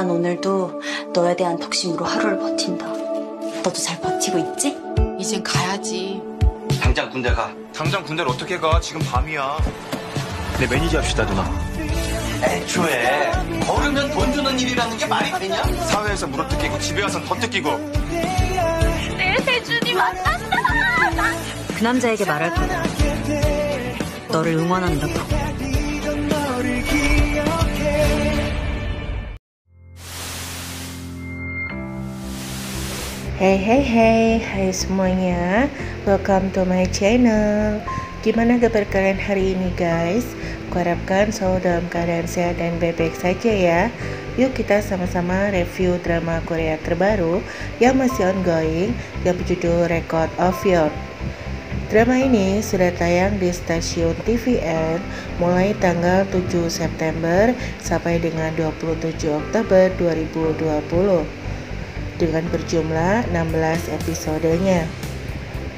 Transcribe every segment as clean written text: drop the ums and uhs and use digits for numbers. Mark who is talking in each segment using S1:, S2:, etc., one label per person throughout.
S1: 난 오늘도 너에 대한 덕심으로 하루를 버틴다. 너도 잘 버티고 있지?
S2: 이젠 가야지.
S3: 당장 군대 가.
S4: 당장 군대를 어떻게 가? 지금 밤이야. 내 매니저 합시다, 누나.
S3: 애초에 걸으면 돈 주는 일이라는 게 말이 되냐?
S4: 사회에서 물어뜯기고 집에 와선 더 뜯기고.
S1: 내 세준이 만났다. 그 남자에게 말할 거야. 너를 응원한다고.
S5: Hai semuanya, welcome to my channel. Gimana kabar kalian hari ini guys? Kuharapkan selalu dalam keadaan sehat dan baik-baik saja ya. Yuk kita sama-sama review drama Korea terbaru yang masih ongoing, yang berjudul Record of Youth. Drama ini sudah tayang di stasiun TVN mulai tanggal 7 September sampai dengan 27 Oktober 2020 dengan berjumlah 16 episodenya.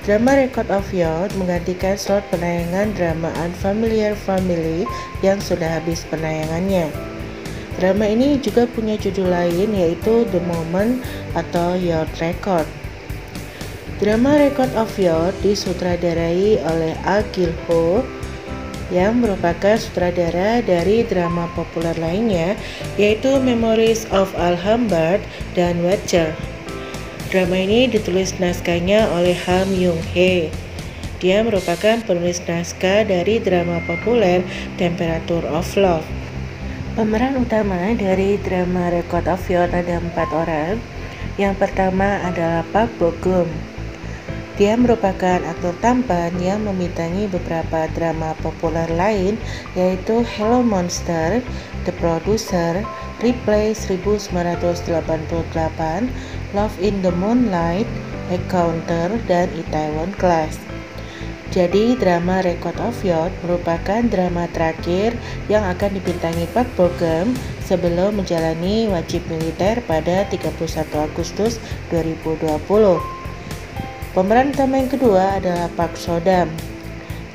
S5: Drama Record of Youth menggantikan slot penayangan drama Unfamiliar Family yang sudah habis penayangannya. Drama ini juga punya judul lain yaitu The Moment atau Youth Record. Drama Record of Youth disutradarai oleh Ah Gil-ho yang merupakan sutradara dari drama populer lainnya yaitu Memories of Alhambra dan Watcher. Drama ini ditulis naskahnya oleh Ham Young-hae. Dia merupakan penulis naskah dari drama populer Temperature of Love. Pemeran utama dari drama Record of Youth ada 4 orang. Yang pertama adalah Park Bo-gum. Dia merupakan aktor tampan yang membintangi beberapa drama populer lain yaitu Hello Monster, The Producer, Replay 1988, Love in the Moonlight, Encounter, dan Itaewon Class. Jadi drama Record of Youth merupakan drama terakhir yang akan dibintangi Park Bo-gum sebelum menjalani wajib militer pada 31 Agustus 2020. Pemeran utama yang kedua adalah Park So-dam.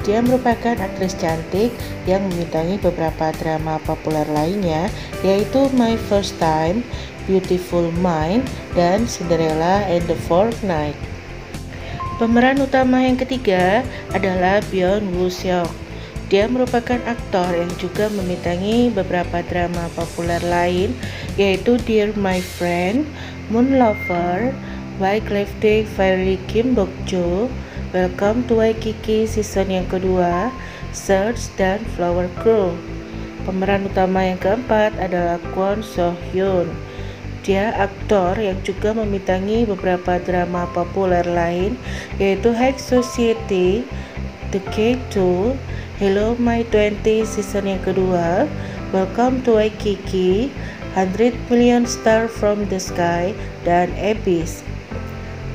S5: Dia merupakan aktris cantik yang membintangi beberapa drama populer lainnya yaitu My First Time, Beautiful Mind, dan Cinderella and the Fourth Knight. Pemeran utama yang ketiga adalah Byung Woo-seok. Dia merupakan aktor yang juga membintangi beberapa drama populer lain yaitu Dear My Friend, Moon Lover, Wycliffe Fairy Kim Bok-jo, Welcome to Waikiki season yang kedua, Search, dan Flower Crow. Pemeran utama yang keempat adalah Kwon So-hyun. Dia aktor yang juga membintangi beberapa drama populer lain yaitu High Society, The K2, Hello My 20 season yang kedua, Welcome to Waikiki, 100 Million Star from the Sky, dan Abyss.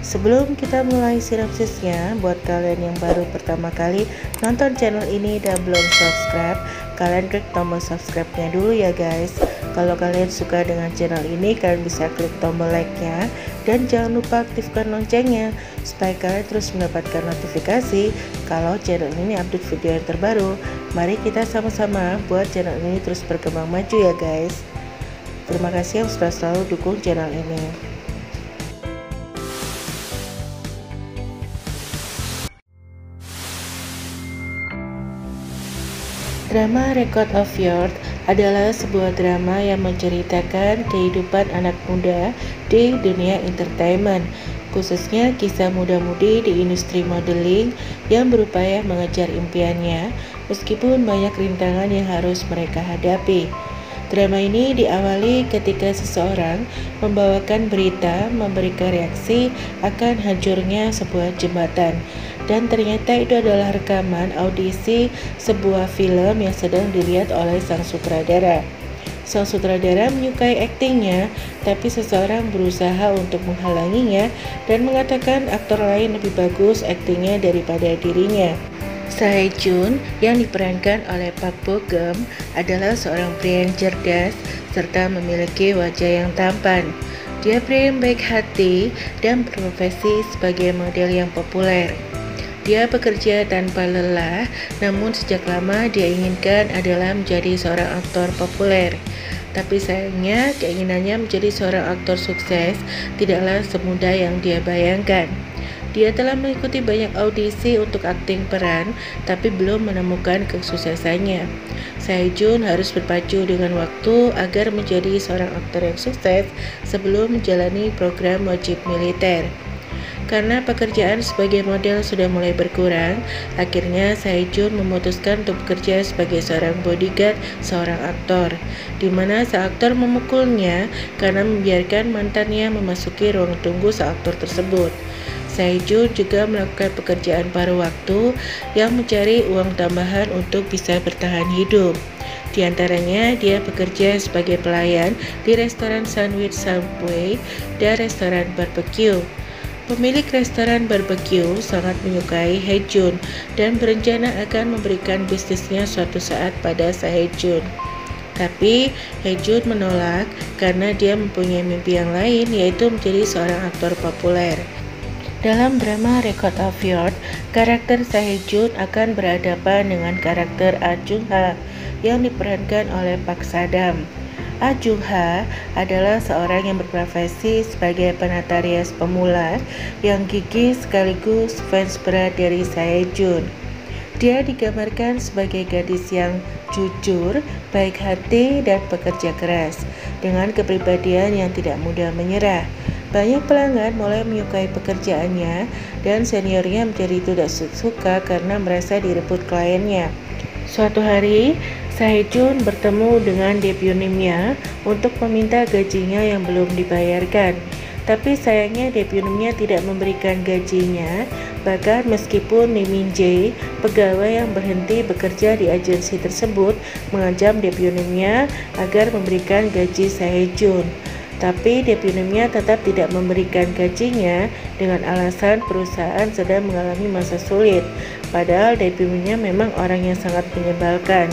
S5: Sebelum kita mulai sinopsisnya, buat kalian yang baru pertama kali nonton channel ini dan belum subscribe, kalian klik tombol subscribe-nya dulu ya guys. Kalau kalian suka dengan channel ini, kalian bisa klik tombol like-nya dan jangan lupa aktifkan loncengnya supaya kalian terus mendapatkan notifikasi kalau channel ini update video yang terbaru. Mari kita sama-sama buat channel ini terus berkembang maju ya guys. Terima kasih yang sudah selalu dukung channel ini. Drama Record of Youth adalah sebuah drama yang menceritakan kehidupan anak muda di dunia entertainment, khususnya kisah muda-mudi di industri modeling yang berupaya mengejar impiannya meskipun banyak rintangan yang harus mereka hadapi. Drama ini diawali ketika seseorang membawakan berita memberikan reaksi akan hancurnya sebuah jembatan, dan ternyata itu adalah rekaman audisi sebuah film yang sedang dilihat oleh sang sutradara. Sang sutradara menyukai aktingnya, tapi seseorang berusaha untuk menghalanginya dan mengatakan aktor lain lebih bagus aktingnya daripada dirinya. Sehye-jun yang diperankan oleh Park Bo-gum adalah seorang pria yang cerdas serta memiliki wajah yang tampan. Dia pria yang baik hati dan berprofesi sebagai model yang populer. Dia bekerja tanpa lelah, namun sejak lama dia inginkan adalah menjadi seorang aktor populer. Tapi sayangnya keinginannya menjadi seorang aktor sukses tidaklah semudah yang dia bayangkan. Dia telah mengikuti banyak audisi untuk akting peran, tapi belum menemukan kesuksesannya. Sehjun harus berpacu dengan waktu agar menjadi seorang aktor yang sukses sebelum menjalani program wajib militer. Karena pekerjaan sebagai model sudah mulai berkurang, akhirnya Sehjun memutuskan untuk bekerja sebagai seorang bodyguard seorang aktor, di mana sang aktor memukulnya karena membiarkan mantannya memasuki ruang tunggu sang aktor tersebut. Sehjun juga melakukan pekerjaan paruh waktu yang mencari uang tambahan untuk bisa bertahan hidup. Di antaranya, dia bekerja sebagai pelayan di restoran sandwich Subway dan restoran barbecue. Pemilik restoran barbecue sangat menyukai Hae-jun dan berencana akan memberikan bisnisnya suatu saat pada Sehjun. Tapi Hae-jun menolak karena dia mempunyai mimpi yang lain, yaitu menjadi seorang aktor populer. Dalam drama Record of Youth, karakter Sehjun akan berhadapan dengan karakter Ah Jung-ha yang diperankan oleh Park Sadam. Ah Jung-ha adalah seorang yang berprofesi sebagai penata rias pemula yang gigih sekaligus fans berat dari Sehjun. Dia digambarkan sebagai gadis yang jujur, baik hati, dan pekerja keras, dengan kepribadian yang tidak mudah menyerah. Banyak pelanggan mulai menyukai pekerjaannya dan seniornya menjadi tidak suka karena merasa direbut kliennya. Suatu hari, Sehjun bertemu dengan depunimnya untuk meminta gajinya yang belum dibayarkan. Tapi sayangnya depunimnya tidak memberikan gajinya, bahkan meskipun Lee Min-jae, pegawai yang berhenti bekerja di agensi tersebut, mengancam depunimnya agar memberikan gaji Sehjun. Tapi depunimnya tetap tidak memberikan gajinya dengan alasan perusahaan sedang mengalami masa sulit. Padahal depunimnya memang orang yang sangat menyebalkan.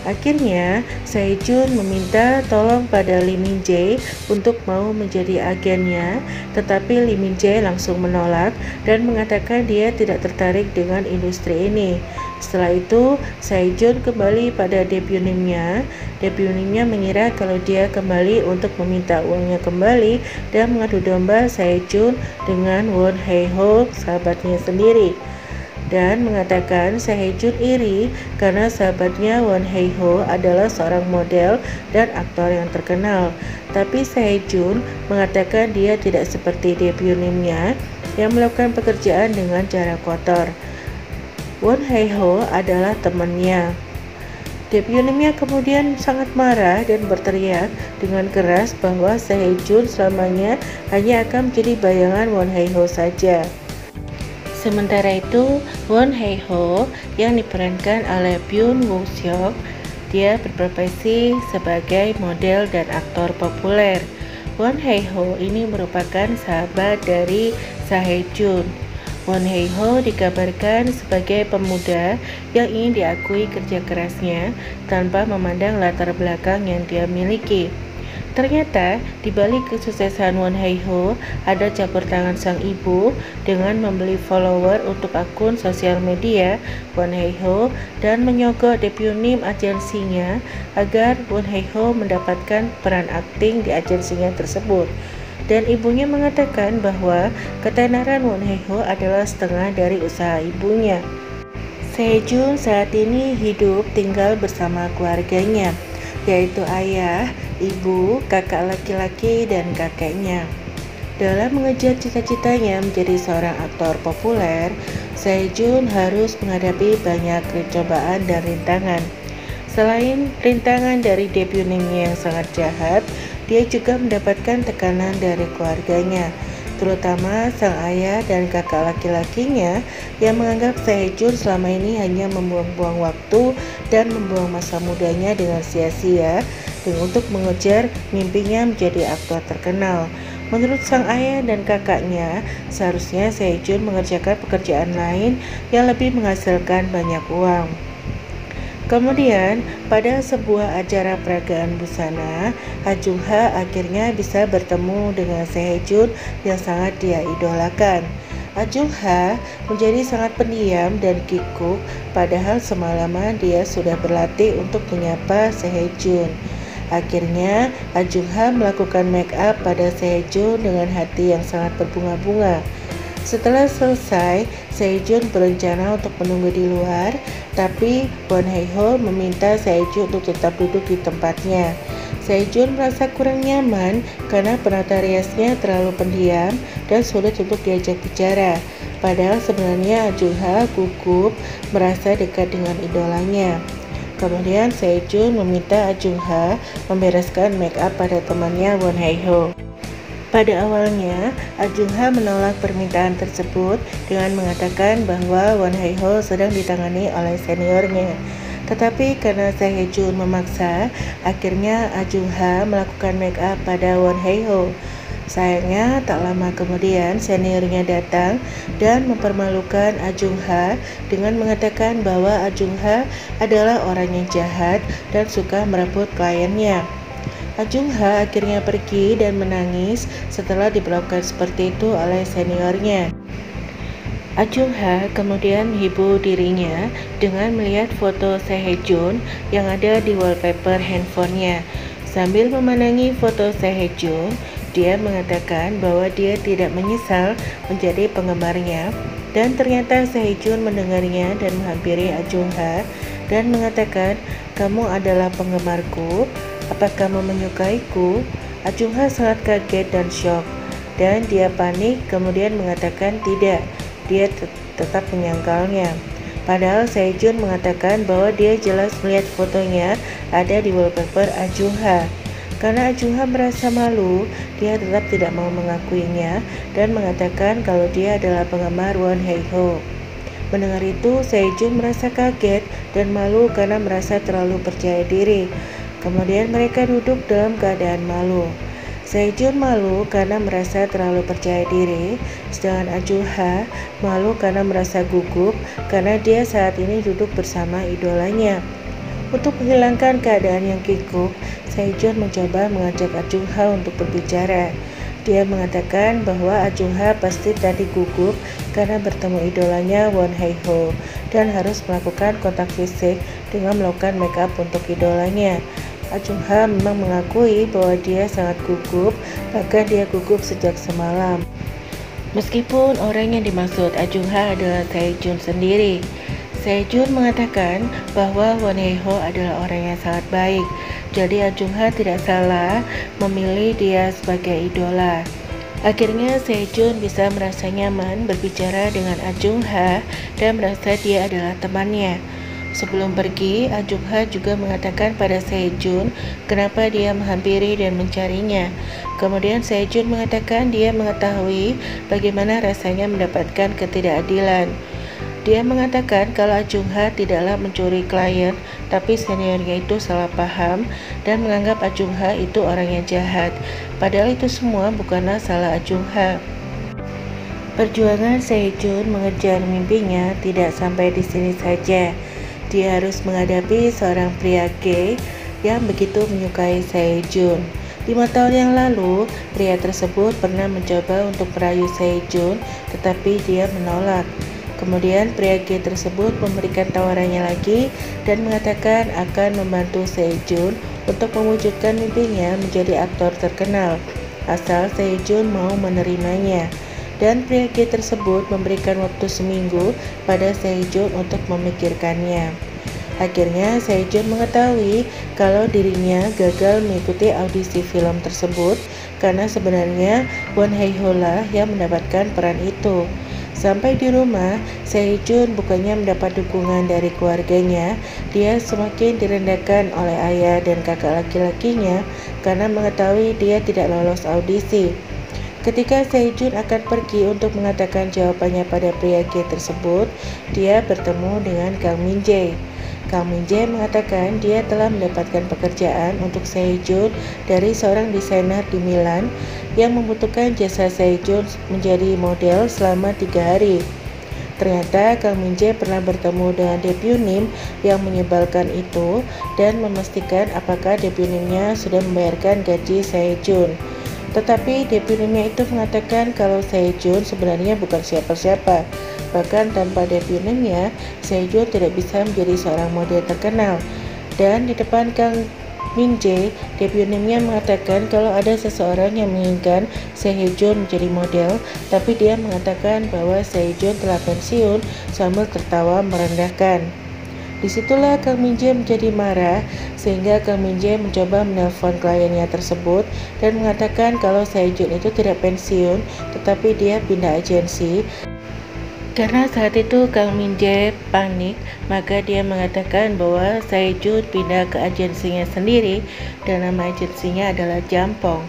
S5: Akhirnya, Sehjun meminta tolong pada Lee Min-jae untuk mau menjadi agennya, tetapi Lee Min-jae langsung menolak dan mengatakan dia tidak tertarik dengan industri ini. Setelah itu, Sehjun kembali pada depunimnya. Depunimnya mengira kalau dia kembali untuk meminta uangnya kembali dan mengadu domba Sehjun dengan Won Hae-ho, sahabatnya sendiri, dan mengatakan Sehjun iri karena sahabatnya Won Hae-ho adalah seorang model dan aktor yang terkenal. Tapi Sehjun mengatakan dia tidak seperti depunimnya yang melakukan pekerjaan dengan cara kotor. Won Hae-ho adalah temannya. Depunimnya kemudian sangat marah dan berteriak dengan keras bahwa Sehjun selamanya hanya akan menjadi bayangan Won Hae-ho saja. Sementara itu, Won Hae-ho yang diperankan oleh Byun Woo-seok, dia berprofesi sebagai model dan aktor populer. Won Hae-ho ini merupakan sahabat dari Sehjun. Won Hae-ho dikabarkan sebagai pemuda yang ingin diakui kerja kerasnya tanpa memandang latar belakang yang dia miliki. Ternyata di balik kesuksesan Won Hae-ho ada campur tangan sang ibu dengan membeli follower untuk akun sosial media Won Hae-ho dan menyogok depunim agensinya agar Won Hae-ho mendapatkan peran akting di agensinya tersebut. Dan ibunya mengatakan bahwa ketenaran Won Hae-ho adalah setengah dari usaha ibunya. Sehjun saat ini hidup tinggal bersama keluarganya, yaitu ayah, ibu, kakak laki-laki, dan kakeknya. Dalam mengejar cita-citanya menjadi seorang aktor populer, Sehjun harus menghadapi banyak cobaan dan rintangan. Selain rintangan dari depunimnya yang sangat jahat, dia juga mendapatkan tekanan dari keluarganya, terutama sang ayah dan kakak laki-lakinya yang menganggap Sehjun selama ini hanya membuang-buang waktu dan membuang masa mudanya dengan sia-sia untuk mengejar mimpinya menjadi aktor terkenal. Menurut sang ayah dan kakaknya, seharusnya Sehjun mengerjakan pekerjaan lain yang lebih menghasilkan banyak uang. Kemudian, pada sebuah acara peragaan busana, Ah Jung-ha akhirnya bisa bertemu dengan Sehjun yang sangat dia idolakan. Ah Jung-ha menjadi sangat pendiam dan kikuk, padahal semalaman dia sudah berlatih untuk menyapa Sehjun. Akhirnya, Jung Ha melakukan make up pada Sehjun dengan hati yang sangat berbunga-bunga. Setelah selesai, Sehjun berencana untuk menunggu di luar, tapi Won Hye-ho meminta Sehjun untuk tetap duduk di tempatnya. Sehjun merasa kurang nyaman karena penata riasnya terlalu pendiam dan sulit untuk diajak bicara. Padahal sebenarnya Jung Ha gugup merasa dekat dengan idolanya. Kemudian Sehjun meminta Jung Ha membereskan make up pada temannya Won Hye-ho. Pada awalnya, Jung Ha menolak permintaan tersebut dengan mengatakan bahwa Won Hye-ho sedang ditangani oleh seniornya. Tetapi karena Sehjun memaksa, akhirnya Jung Ha melakukan make up pada Won Hye-ho. Sayangnya, tak lama kemudian seniornya datang dan mempermalukan Jung Ha dengan mengatakan bahwa Jung Ha adalah orang yang jahat dan suka merebut kliennya. Jung Ha akhirnya pergi dan menangis setelah diperlakukan seperti itu oleh seniornya. Jung Ha kemudian menghibur dirinya dengan melihat foto Sehjun yang ada di wallpaper handphonenya. Sambil memandangi foto Sehjun, dia mengatakan bahwa dia tidak menyesal menjadi penggemarnya, dan ternyata Sehjun mendengarnya dan menghampiri Jung Ha dan mengatakan, "Kamu adalah penggemarku? Apa kamu menyukaiku?" Jung Ha sangat kaget dan syok, dan dia panik kemudian mengatakan tidak. Dia tetap menyangkalnya. Padahal Sehjun mengatakan bahwa dia jelas melihat fotonya ada di wallpaper Jung Ha. Karena Jung Ha merasa malu, dia tetap tidak mau mengakuinya dan mengatakan kalau dia adalah penggemar Won Hye-ho. Mendengar itu, Sehjun merasa kaget dan malu karena merasa terlalu percaya diri. Kemudian mereka duduk dalam keadaan malu. Sehjun malu karena merasa terlalu percaya diri, sedangkan Jung Ha malu karena merasa gugup karena dia saat ini duduk bersama idolanya. Untuk menghilangkan keadaan yang kikuk, Sehjun mencoba mengajak Jung Ha untuk berbicara. Dia mengatakan bahwa Jung Ha pasti tadi gugup karena bertemu idolanya Won Hye-ho dan harus melakukan kontak fisik dengan melakukan make up untuk idolanya. Jung Ha memang mengakui bahwa dia sangat gugup, bahkan dia gugup sejak semalam. Meskipun orang yang dimaksud Jung Ha adalah Sehjun sendiri. Sehjun mengatakan bahwa Won Hye-ho adalah orang yang sangat baik, jadi Jung Ha tidak salah memilih dia sebagai idola. Akhirnya Sehjun bisa merasa nyaman berbicara dengan Jung Ha dan merasa dia adalah temannya. Sebelum pergi, Jung Ha juga mengatakan pada Sehjun kenapa dia menghampiri dan mencarinya. Kemudian Sehjun mengatakan dia mengetahui bagaimana rasanya mendapatkan ketidakadilan. Dia mengatakan kalau Jung Ha tidaklah mencuri klien, tapi seniornya itu salah paham dan menganggap Jung Ha itu orang yang jahat. Padahal itu semua bukanlah salah Jung Ha. Perjuangan Sehjun mengejar mimpinya tidak sampai di sini saja. Dia harus menghadapi seorang pria gay yang begitu menyukai Sehjun. 5 tahun yang lalu, pria tersebut pernah mencoba untuk merayu Sehjun, tetapi dia menolak. Kemudian pria gay tersebut memberikan tawarannya lagi dan mengatakan akan membantu Sehjun untuk mewujudkan mimpinya menjadi aktor terkenal, asal Sehjun mau menerimanya. Dan pria gay tersebut memberikan waktu seminggu pada Sehjun untuk memikirkannya. Akhirnya Sehjun mengetahui kalau dirinya gagal mengikuti audisi film tersebut karena sebenarnya Won Hye-ho lah yang mendapatkan peran itu. Sampai di rumah, Sehjun bukannya mendapat dukungan dari keluarganya, dia semakin direndahkan oleh ayah dan kakak laki-lakinya karena mengetahui dia tidak lolos audisi. Ketika Sehjun akan pergi untuk mengatakan jawabannya pada pria gay tersebut, dia bertemu dengan Kang Min Jae. Kang Min Jae mengatakan dia telah mendapatkan pekerjaan untuk Sehjun dari seorang desainer di Milan yang membutuhkan jasa Sehjun menjadi model selama 3 hari. Ternyata Kang Min Jae pernah bertemu dengan depunim yang menyebalkan itu dan memastikan apakah depunimnya sudah membayarkan gaji Sehjun. Tetapi depunimnya itu mengatakan kalau Sehjun sebenarnya bukan siapa-siapa. Bahkan tanpa depunimnya, Sehjun tidak bisa menjadi seorang model terkenal. Dan di depan Kang Min Jae, debut-nya mengatakan kalau ada seseorang yang menginginkan Sehyeon menjadi model, tapi dia mengatakan bahwa Sehyeon telah pensiun sambil tertawa merendahkan. Disitulah Kang Min Jae menjadi marah, sehingga Kang Min Jae mencoba menelpon kliennya tersebut dan mengatakan kalau Sehyeon itu tidak pensiun, tetapi dia pindah agensi. Karena saat itu Kang Min Jae panik, maka dia mengatakan bahwa Sehyeon pindah ke agensinya sendiri dan nama agensinya adalah Jampong.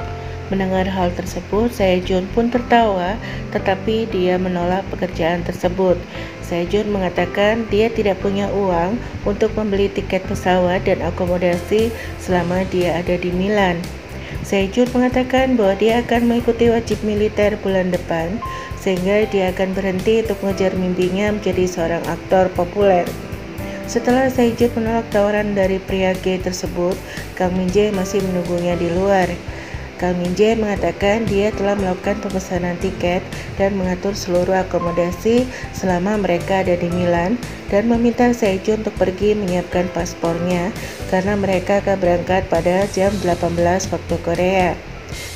S5: Mendengar hal tersebut, Sehyeon pun tertawa, tetapi dia menolak pekerjaan tersebut. Sehyeon mengatakan dia tidak punya uang untuk membeli tiket pesawat dan akomodasi selama dia ada di Milan. Sehyeon mengatakan bahwa dia akan mengikuti wajib militer bulan depan, sehingga dia akan berhenti untuk mengejar mimpinya menjadi seorang aktor populer. Setelah Sehyeon menolak tawaran dari pria gay tersebut, Kang Min Jae masih menunggunya di luar. Kang Min Jae mengatakan dia telah melakukan pemesanan tiket dan mengatur seluruh akomodasi selama mereka ada di Milan dan meminta Sehyeon untuk pergi menyiapkan paspornya karena mereka akan berangkat pada jam 18 waktu Korea.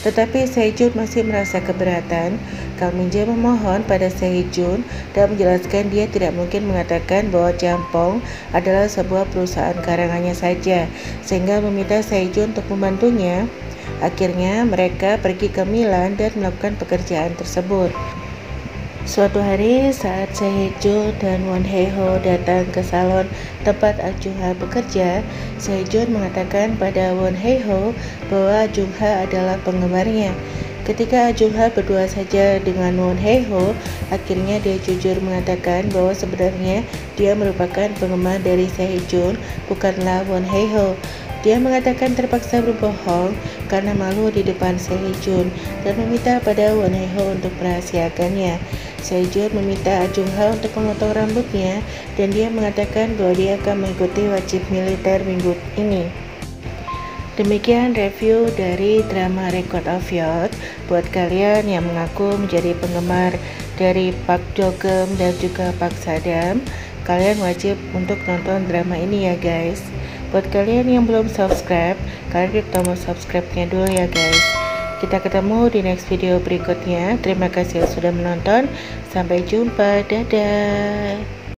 S5: Tetapi Sehyeon masih merasa keberatan. Kang Min Jae memohon pada Sehyeon dan menjelaskan dia tidak mungkin mengatakan bahwa Jampong adalah sebuah perusahaan karangannya saja, sehingga meminta Sehyeon untuk membantunya. Akhirnya mereka pergi ke Milan dan melakukan pekerjaan tersebut. Suatu hari saat Sehyeon dan Won Hae-ho datang ke salon tempat Ah Jung-ha bekerja, Sehyeon mengatakan pada Won Hae-ho bahwa Ah Jung-ha adalah penggemarnya. Ketika Ah Jung-ha berdua saja dengan Won Hae-ho, akhirnya dia jujur mengatakan bahwa sebenarnya dia merupakan penggemar dari Sehyeon, bukanlah Won Hae-ho. Dia mengatakan terpaksa berbohong karena malu di depan Sehyeon dan meminta pada Won Hae-ho untuk merahasiakannya. Sehyeon meminta Ah Jung-ha untuk memotong rambutnya dan dia mengatakan bahwa dia akan mengikuti wajib militer minggu ini. Demikian review dari drama Record of Youth. Buat kalian yang mengaku menjadi penggemar dari Park Jo-geum dan juga Park Sadam, kalian wajib untuk nonton drama ini ya guys. Buat kalian yang belum subscribe, kalian klik tombol subscribe-nya dulu ya guys. Kita ketemu di next video berikutnya. Terima kasih sudah menonton. Sampai jumpa. Dadah.